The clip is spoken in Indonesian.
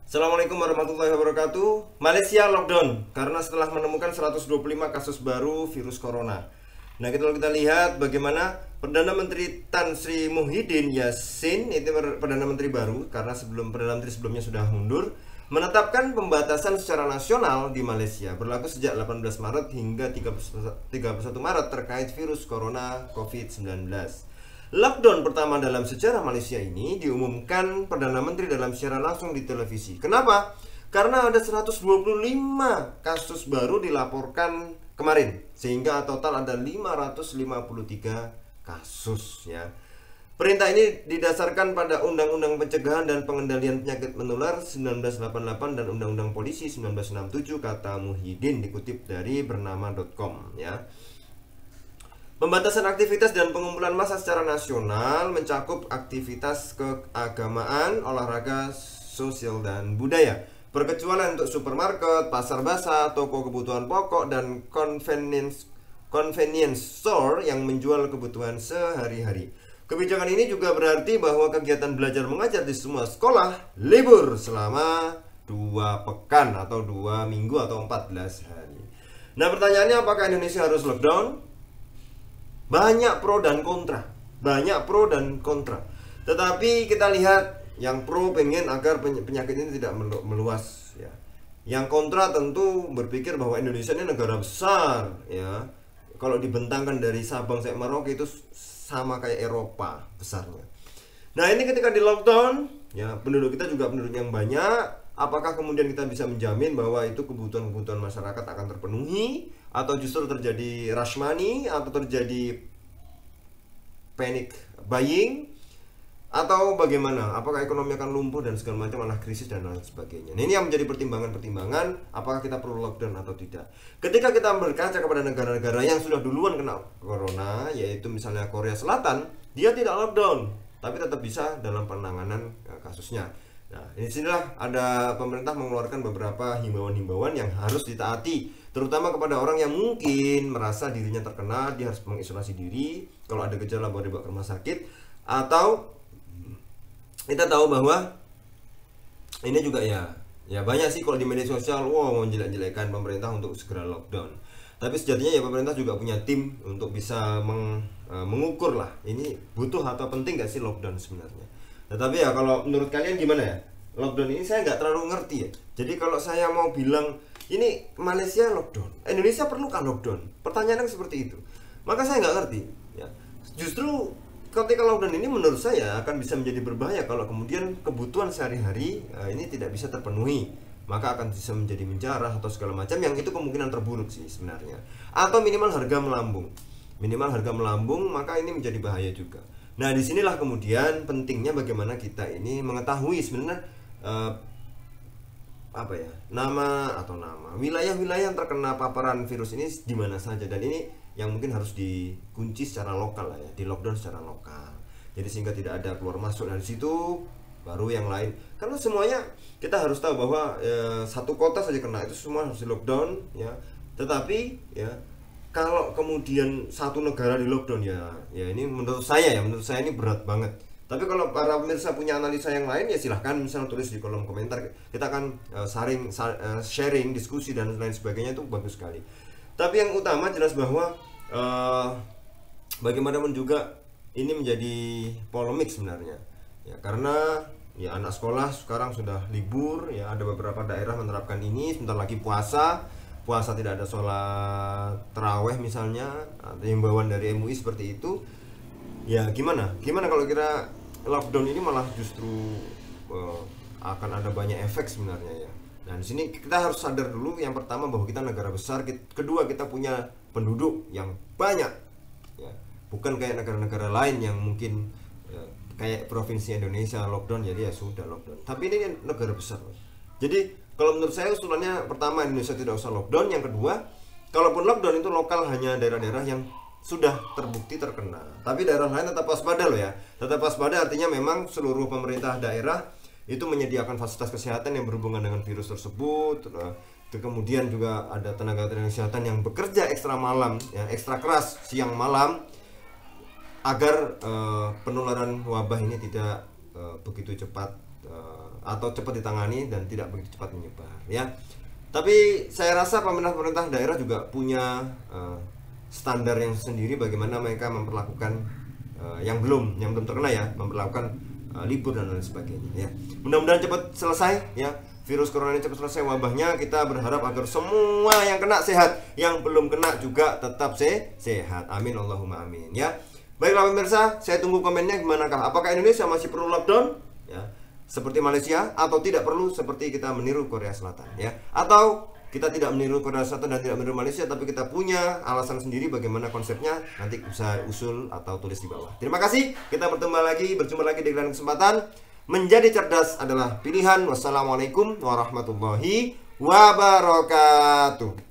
Assalamualaikum warahmatullahi wabarakatuh. Malaysia lockdown karena setelah menemukan 125 kasus baru virus corona. Nah, kalau kita lihat bagaimana Perdana Menteri Tan Sri Muhyiddin Yassin, itu Perdana Menteri baru karena Perdana Menteri sebelumnya sudah mundur, menetapkan pembatasan secara nasional di Malaysia berlaku sejak 18 Maret hingga 31 Maret terkait virus corona COVID-19. Lockdown pertama dalam sejarah Malaysia ini diumumkan Perdana Menteri dalam siaran langsung di televisi. Kenapa? Karena ada 125 kasus baru dilaporkan kemarin, sehingga total ada 553 kasus ya. Perintah ini didasarkan pada Undang-Undang Pencegahan dan Pengendalian Penyakit Menular 1988 dan Undang-Undang Polisi 1967, kata Muhyiddin dikutip dari bernama.com ya. Pembatasan aktivitas dan pengumpulan massa secara nasional mencakup aktivitas keagamaan, olahraga, sosial, dan budaya. Perkecualian untuk supermarket, pasar basah, toko kebutuhan pokok, dan convenience store yang menjual kebutuhan sehari-hari. Kebijakan ini juga berarti bahwa kegiatan belajar mengajar di semua sekolah libur selama 2 pekan atau 2 minggu atau 14 hari. Nah, pertanyaannya, apakah Indonesia harus lockdown? Banyak pro dan kontra. Tetapi kita lihat yang pro pengen agar penyakit ini tidak meluas ya. Yang kontra tentu berpikir bahwa Indonesia ini negara besar ya. Kalau dibentangkan dari Sabang sampai Merauke itu sama kayak Eropa besarnya. Nah, ini ketika di lockdown ya, penduduk kita juga penduduk yang banyak. Apakah kemudian kita bisa menjamin bahwa itu kebutuhan-kebutuhan masyarakat akan terpenuhi, atau justru terjadi rush money, atau terjadi panic buying, atau bagaimana? Apakah ekonomi akan lumpuh dan segala macam, malah krisis dan lain sebagainya. Nah, ini yang menjadi pertimbangan-pertimbangan apakah kita perlu lockdown atau tidak. Ketika kita berkaca kepada negara-negara yang sudah duluan kena corona, yaitu misalnya Korea Selatan, dia tidak lockdown, tapi tetap bisa dalam penanganan kasusnya. Nah, di sinilah ada pemerintah mengeluarkan beberapa himbauan-himbauan yang harus ditaati, terutama kepada orang yang mungkin merasa dirinya terkena, dia harus mengisolasi diri. Kalau ada gejala baru dibawa ke rumah sakit, atau kita tahu bahwa ini juga ya banyak sih kalau di media sosial, mau jelek-jelekan pemerintah untuk segera lockdown. Tapi sejatinya ya pemerintah juga punya tim untuk bisa mengukur lah, ini butuh atau penting gak sih lockdown sebenarnya. Tetapi ya kalau menurut kalian gimana ya? Lockdown ini saya nggak terlalu ngerti ya. Jadi kalau saya mau bilang ini Malaysia lockdown, Indonesia perlukah lockdown? Pertanyaannya seperti itu. Maka saya nggak ngerti ya. Justru ketika lockdown ini menurut saya akan bisa menjadi berbahaya kalau kemudian kebutuhan sehari-hari ini tidak bisa terpenuhi. Maka akan bisa menjadi menjarah atau segala macam, yang itu kemungkinan terburuk sih sebenarnya. Atau minimal harga melambung. Maka ini menjadi bahaya juga. Nah, disinilah kemudian pentingnya bagaimana kita ini mengetahui sebenarnya nama wilayah-wilayah yang terkena paparan virus ini di mana saja, dan ini yang mungkin harus dikunci secara lokal lah ya, di lockdown secara lokal. Jadi sehingga tidak ada keluar masuk dari situ, baru yang lain. Karena semuanya kita harus tahu bahwa satu kota saja kena itu semua harus di lockdown ya. Tetapi ya, kalau kemudian satu negara di lockdown ya ini menurut saya ini berat banget. Tapi kalau para pemirsa punya analisa yang lain ya silahkan misalnya tulis di kolom komentar. Kita akan sharing, diskusi dan lain sebagainya, itu bagus sekali. Tapi yang utama jelas bahwa bagaimanapun juga ini menjadi polemik sebenarnya. Ya, karena ya anak sekolah sekarang sudah libur ya, ada beberapa daerah menerapkan ini, sebentar lagi puasa tidak ada sholat taraweh misalnya, ada himbauan dari MUI seperti itu. Ya gimana kalau kira lockdown ini malah justru akan ada banyak efek sebenarnya ya. Nah, di sini kita harus sadar dulu, yang pertama bahwa kita negara besar, kedua kita punya penduduk yang banyak ya. Bukan kayak negara-negara lain yang mungkin kayak provinsi Indonesia lockdown jadi ya sudah lockdown. Tapi ini negara besar. Jadi kalau menurut saya usulannya, pertama Indonesia tidak usah lockdown. Yang kedua, kalaupun lockdown itu lokal, hanya daerah-daerah yang sudah terbukti terkena. Tapi daerah lain tetap waspada loh ya. Tetap waspada artinya memang seluruh pemerintah daerah itu menyediakan fasilitas kesehatan yang berhubungan dengan virus tersebut. Kemudian juga ada tenaga-tenaga kesehatan yang bekerja ekstra malam, ya, ekstra keras siang malam, agar penularan wabah ini tidak begitu cepat atau cepat ditangani dan tidak begitu cepat menyebar ya. Tapi saya rasa pemerintah daerah juga punya standar yang sendiri bagaimana mereka memperlakukan yang belum terkena ya, memperlakukan libur dan lain sebagainya ya. Mudah-mudahan cepat selesai ya, virus corona ini cepat selesai wabahnya. Kita berharap agar semua yang kena sehat, yang belum kena juga tetap sehat. Amin Allahumma amin ya. Baiklah pemirsa, saya tunggu komennya gimanakah. Apakah Indonesia masih perlu lockdown ya, seperti Malaysia, atau tidak perlu seperti kita meniru Korea Selatan ya, atau kita tidak meniru Korea Selatan dan tidak meniru Malaysia, tapi kita punya alasan sendiri bagaimana konsepnya. Nanti bisa usul atau tulis di bawah. Terima kasih. Kita berjumpa lagi di lain kesempatan. Menjadi cerdas adalah pilihan. Wassalamualaikum warahmatullahi wabarakatuh.